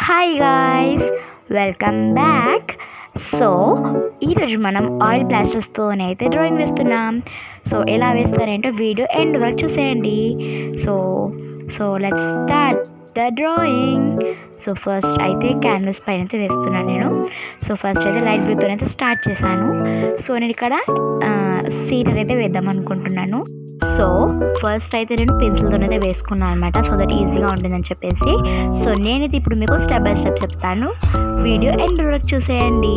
Hi guys, welcome back. So ఈరోజు మనం oil ప్లాస్టర్స్తోనైతే drawing వేస్తున్నాం. సో ఎలా వేస్తారంటే వీడియో ఎండ్ వరకు చూసేయండి. So so let's start the drawing. So first అయితే క్యాన్వాస్ పైన అయితే వేస్తున్నాను నేను. సో ఫస్ట్ అయితే లైట్ బ్లూతో అయితే స్టార్ట్ చేశాను. సో నేను ఇక్కడ సీనరీ అయితే వేద్దాం అనుకుంటున్నాను. సో ఫస్ట్ అయితే నేను పెన్సిల్తోనైతే వేసుకున్నాను అనమాట, సో దట్ ఈజీగా ఉంటుందని చెప్పేసి. సో నేనైతే ఇప్పుడు మీకు స్టెప్ బై స్టెప్ చెప్తాను, వీడియో ఎండ్ వరకు చూసేయండి.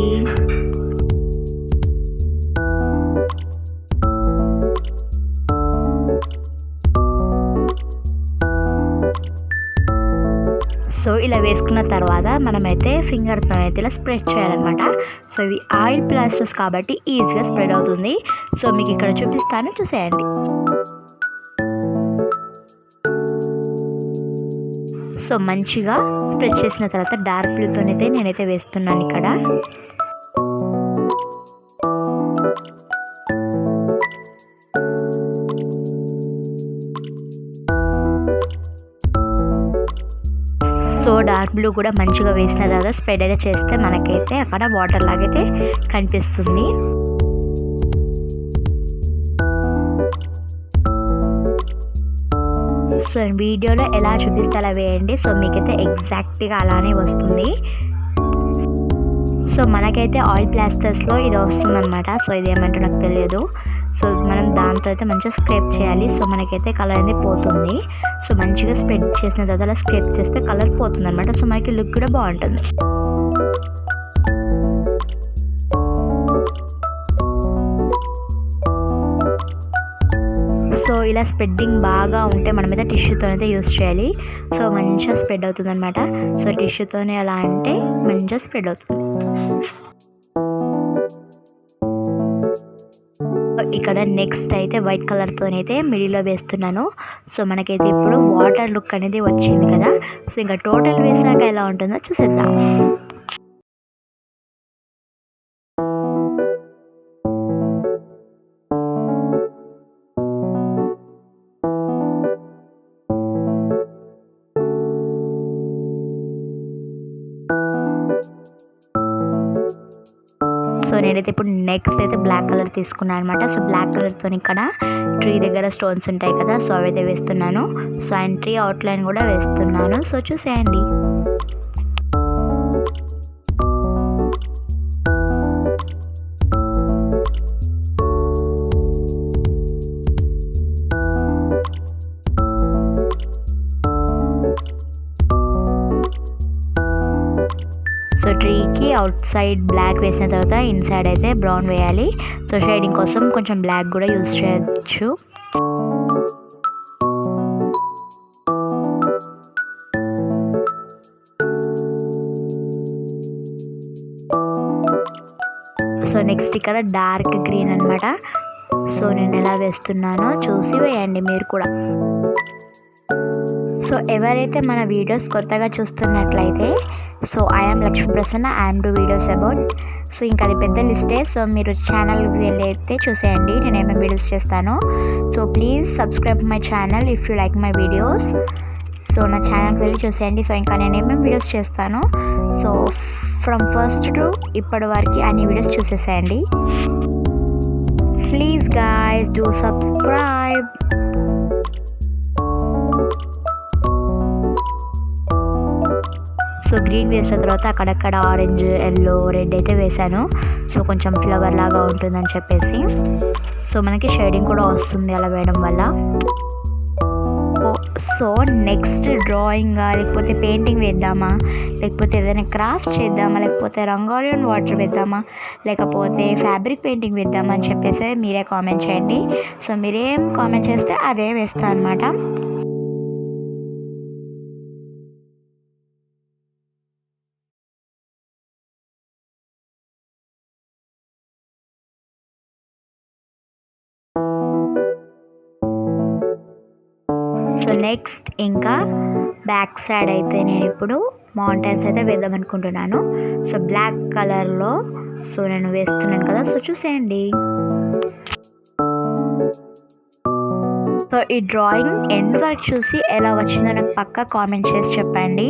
సో ఇలా వేసుకున్న తర్వాత మనమైతే ఫింగర్తో అయితే ఇలా స్ప్రెడ్ చేయాలన్నమాట. సో ఇవి ఆయిల్ ప్లాస్టర్స్ కాబట్టి ఈజీగా స్ప్రెడ్ అవుతుంది. సో మీకు ఇక్కడ చూపిస్తాను, చూసేయండి. సో మంచిగా స్ప్రెడ్ చేసిన తర్వాత డార్క్ బ్లూతోనైతే నేనైతే వేస్తున్నాను ఇక్కడ. సో డార్క్ బ్లూ కూడా మంచిగా వేసిన తర్వాత స్ప్రెడ్ అయితే చేస్తే మనకైతే అక్కడ వాటర్ లాగైతే కనిపిస్తుంది. సో వీడియోలో ఎలా చూపిస్తే అలా వేయండి. సో మీకైతే ఎగ్జాక్ట్గా అలానే వస్తుంది. సో మనకైతే ఆయిల్ ప్లాస్టర్స్లో ఇది వస్తుందన్నమాట. సో ఇది ఏమంటో నాకు తెలియదు. సో మనం దాంతో అయితే మంచిగా స్క్రేప్ చేయాలి. సో మనకైతే కలర్ అనేది పోతుంది. సో మంచిగా స్ప్రెడ్ చేసిన తర్వాత అలా స్క్రేప్ చేస్తే కలర్ పోతుంది అనమాట. సో మనకి లుక్ కూడా బాగుంటుంది. సో ఇలా స్ప్రెడ్డింగ్ బాగా ఉంటే మనమైతే టిష్యూతో అయితే యూస్ చేయాలి. సో మంచిగా స్ప్రెడ్ అవుతుంది అనమాట. సో టిష్యూతోనే ఎలా అంటే మంచిగా స్ప్రెడ్ అవుతుంది. ఇక్కడ నెక్స్ట్ అయితే వైట్ కలర్తోనైతే మిడిల్లో వేస్తున్నాను. సో మనకైతే ఇప్పుడు వాటర్ లుక్ అనేది వచ్చింది కదా. సో ఇంకా టోటల్ వేసాక ఎలా ఉంటుందో చూసేద్దాం. సో నేనైతే ఇప్పుడు నెక్స్ట్ అయితే బ్లాక్ కలర్ తీసుకున్నాను అనమాట. సో బ్లాక్ కలర్తో ఇక్కడ ట్రీ దగ్గర స్టోన్స్ ఉంటాయి కదా, సో అవైతే వేస్తున్నాను. సో అండ్ ట్రీ అవుట్లైన్ కూడా వేస్తున్నాను. సో చూసేయండి. సో ట్రీకి అవుట్ సైడ్ బ్లాక్ వేసిన తర్వాత ఇన్సైడ్ అయితే బ్రౌన్ వేయాలి. సో షేడింగ్ కోసం కొంచెం బ్లాక్ కూడా యూజ్ చేయొచ్చు. సో నెక్స్ట్ ఇక్కడ డార్క్ గ్రీన్ అనమాట. సో నేను ఎలా వేస్తున్నానో చూసి వేయండి మీరు కూడా. సో ఎవరైతే మన వీడియోస్ కొత్తగా చూస్తున్నట్లయితే, so I'm Lakshmi Prasanna, I'm do videos about. So ఇంకా అది పెద్ద లిస్టే. సో మీరు ఛానల్కి వెళ్ళి అయితే చూసేయండి నేను ఏమేమి వీడియోస్ చేస్తానో. So please subscribe my channel if you like my videos. So నా ఛానల్కి వెళ్ళి చూసేయండి. సో ఇంకా నేను ఏమేమి వీడియోస్ చేస్తానో, సో ఫ్రమ్ ఫస్ట్ టు ఇప్పటి వరకు అన్ని వీడియోస్ చూసేసేయండి. Please guys do subscribe. So green వేసిన తర్వాత అక్కడక్కడ ఆరెంజ్, ఎల్లో, రెడ్ అయితే వేసాను. సో కొంచెం ఫ్లవర్ లాగా ఉంటుందని చెప్పేసి. సో మనకి షేడింగ్ కూడా వస్తుంది అలా వేయడం వల్ల. సో నెక్స్ట్ డ్రాయింగ్ లేకపోతే పెయింటింగ్ వేద్దామా, లేకపోతే ఏదైనా క్రాఫ్ట్ చేద్దామా, లేకపోతే రంగోలీ అండ్ వాటర్ వేద్దామా, లేకపోతే ఫ్యాబ్రిక్ పెయింటింగ్ వేద్దామా అని చెప్పేసి మీరే కామెంట్ చేయండి. సో మీరేం కామెంట్ చేస్తే అదే వేస్తాను అనమాట. సో నెక్స్ట్ ఇంకా బ్యాక్ సైడ్ అయితే నేను ఇప్పుడు మౌంటైన్స్ అయితే వేద్దాం అనుకుంటున్నాను. సో బ్లాక్ కలర్లో సో నేను వేస్తున్నాను కదా, సో చూసేయండి. సో ఈ డ్రాయింగ్ ఎండ్ వరకు చూసి ఎలా వచ్చిందో నాకు పక్కా కామెంట్ చేసి చెప్పండి.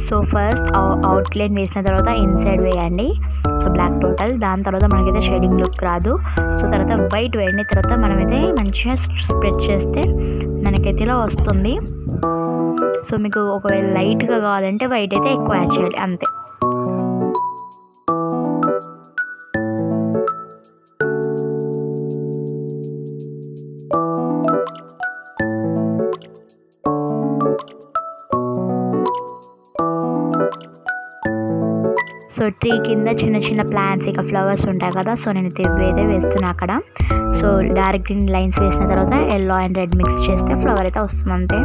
సో ఫస్ట్ అవుట్లైన్ వేసిన తర్వాత ఇన్సైడ్ వేయండి. So black total. దాని తర్వాత మనకైతే షేడింగ్ లుక్ రాదు. సో తర్వాత వైట్ వేయండి. తర్వాత మనమైతే మంచిగా స్ప్రెడ్ చేస్తే మనకైతే ఇలా వస్తుంది. సో మీకు ఒకవేళ లైట్గా కావాలంటే వైట్ అయితే ఎక్కువ యాడ్ చేయాలి, అంతే. సో ట్రీ కింద చిన్న చిన్న ప్లాంట్స్ ఇక ఫ్లవర్స్ ఉంటాయి కదా, సో నేను ఇవైతే వేస్తున్నా అక్కడ. సో డార్క్ గ్రీన్ లైన్స్ వేసిన తర్వాత ఎల్లో అండ్ రెడ్ మిక్స్ చేస్తే ఫ్లవర్ అయితే వస్తుంది, అంతే.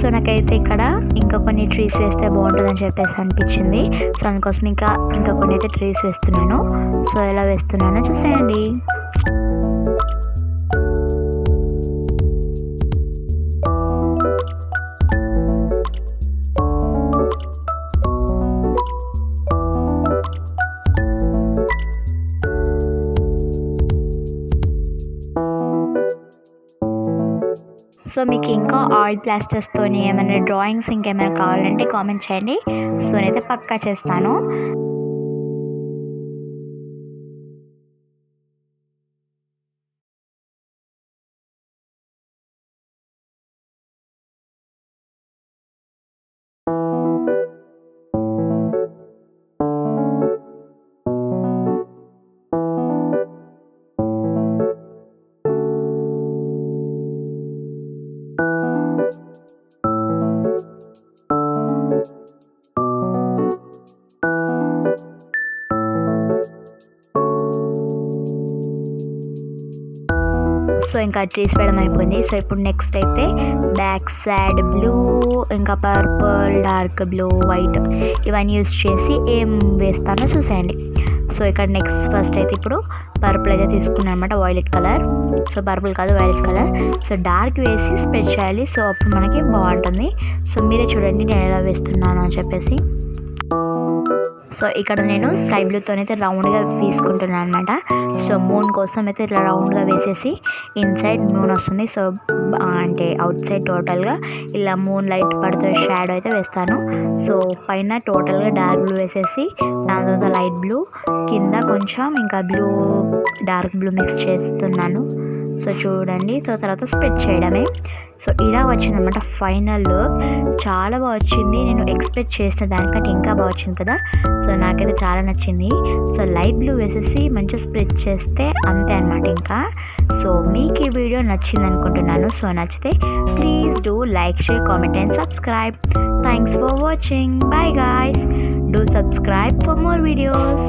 సో నాకైతే ఇక్కడ ఇంకా కొన్ని ట్రీస్ వేస్తే బాగుంటుందని చెప్పేసి అనిపించింది. సో అందుకోసం ఇంకా కొన్ని అయితే ట్రీస్ వేస్తున్నాను. సో ఎలా వేస్తున్నానో చూసేయండి. సో మీకు ఇంకా ఆయిల్ ప్లాస్టర్స్తో ఏమైనా డ్రాయింగ్స్ ఇంకేమైనా కావాలంటే కామెంట్ చేయండి. సో నేనైతే పక్కా చేస్తాను. సో ఇంకా ట్రీస్ వేయడం అయిపోయింది. సో ఇప్పుడు నెక్స్ట్ అయితే బ్యాక్ సైడ్ బ్లూ, ఇంకా పర్పుల్, డార్క్ బ్లూ, వైట్ ఇవన్నీ యూస్ చేసి ఏం వేస్తానో చూసేయండి. సో ఇక్కడ నెక్స్ట్ ఫస్ట్ అయితే ఇప్పుడు పర్పుల్ అయితే తీసుకున్నాను అనమాట, వైలెట్ కలర్. సో పర్పుల్ కాదు, వైలెట్ కలర్. సో డార్క్ వేసి స్ప్రెడ్ చేయాలి. సో అప్పుడు మనకి బాగుంటుంది. సో మీరే చూడండి నేను ఎలా వేస్తున్నాను అని చెప్పేసి. సో ఇక్కడ నేను స్కై బ్లూతో అయితే రౌండ్గా తీసుకుంటున్నాను అనమాట. సో మూన్ కోసం అయితే ఇట్లా రౌండ్గా వేసేసి ఇన్సైడ్ మూన్ వస్తుంది. సో అంటే అవుట్ సైడ్ టోటల్గా ఇలా మూన్ లైట్ పడుతున్న షాడో అయితే వేస్తాను. సో పైన టోటల్గా డార్క్ బ్లూ వేసేసి దాని తర్వాత లైట్ బ్లూ, కింద కొంచెం ఇంకా బ్లూ డార్క్ బ్లూ మిక్స్ చేస్తున్నాను. సో చూడండి. సో తర్వాత స్ప్రెడ్ చేయడమే. సో ఇలా వచ్చిందనమాట ఫైనల్ లుక్. చాలా బాగా వచ్చింది. నేను ఎక్స్పెక్ట్ చేసిన దానికంటే ఇంకా బాగా వచ్చింది కదా. సో నాకైతే చాలా నచ్చింది. సో లైట్ బ్లూ వేసేసి మంచిగా స్ప్రెడ్ చేస్తే అంతే అనమాట ఇంకా. సో మీకు ఈ వీడియో నచ్చింది అనుకుంటున్నాను. సో నచ్చితే please do like, share, comment and subscribe. Thanks for watching. Bye guys. Do subscribe for more videos.